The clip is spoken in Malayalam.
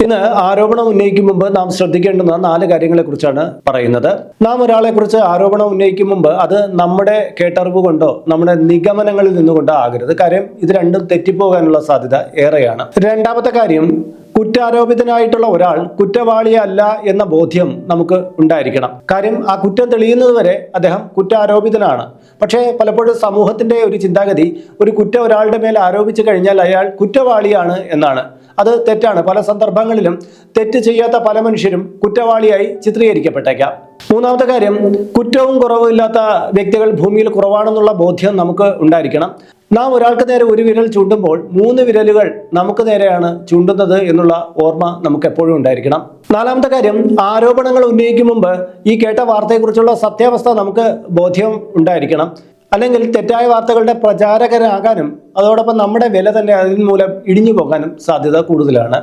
ഇന്ന് ആരോപണം ഉന്നയിക്കും മുമ്പ് നാം ശ്രദ്ധിക്കേണ്ടുന്ന 4 കാര്യങ്ങളെക്കുറിച്ചാണ് പറയുന്നത്. നാം ഒരാളെക്കുറിച്ച് ആരോപണം ഉന്നയിക്കും മുമ്പ് അത് നമ്മുടെ കേട്ടറിവ് കൊണ്ടോ നമ്മുടെ നിഗമനങ്ങളിൽ നിന്നുകൊണ്ടോ ആകരുത്. കാര്യം ഇത് രണ്ടും തെറ്റിപ്പോകാനുള്ള സാധ്യത ഏറെയാണ്. രണ്ടാമത്തെ കാര്യം, കുറ്റാരോപിതനായിട്ടുള്ള ഒരാൾ കുറ്റവാളിയല്ല എന്ന ബോധ്യം നമുക്ക് ഉണ്ടായിരിക്കണം. കാര്യം ആ കുറ്റം തെളിയുന്നത് വരെ അദ്ദേഹം കുറ്റാരോപിതനാണ്. പക്ഷേ പലപ്പോഴും സമൂഹത്തിന്റെ ഒരു ചിന്താഗതി ഒരു കുറ്റം ഒരാളുടെ മേൽ ആരോപിച്ചു കഴിഞ്ഞാൽ അയാൾ കുറ്റവാളിയാണ് എന്നാണ്. അത് തെറ്റാണ്. പല സന്ദർഭങ്ങളിലും തെറ്റ് ചെയ്യാത്ത പല മനുഷ്യരും കുറ്റവാളിയായി ചിത്രീകരിക്കപ്പെട്ടേക്കാം. മൂന്നാമത്തെ കാര്യം, കുറ്റവും കുറവില്ലാത്ത വ്യക്തികൾ ഭൂമിയിൽ കുറവാണെന്നുള്ള ബോധ്യം നമുക്ക് ഉണ്ടായിരിക്കണം. നാം ഒരാൾക്ക് നേരെ ഒരു വിരൽ ചൂണ്ടുമ്പോൾ 3 വിരലുകൾ നമുക്ക് നേരെയാണ് ചൂണ്ടുന്നത് എന്നുള്ള ഓർമ്മ നമുക്ക് എപ്പോഴും ഉണ്ടായിരിക്കണം. നാലാമത്തെ കാര്യം, ആരോപണങ്ങൾ ഉന്നയിക്കും മുമ്പ് ഈ കേട്ട വാർത്തയെക്കുറിച്ചുള്ള സത്യാവസ്ഥ നമുക്ക് ബോധ്യം ഉണ്ടായിരിക്കണം. അല്ലെങ്കിൽ തെറ്റായ വാർത്തകളുടെ പ്രചാരകരാകാനും അതോടൊപ്പം നമ്മുടെ വില തന്നെ അതിന് മൂലം ഇടിഞ്ഞു പോകാനും സാധ്യത കൂടുതലാണ്.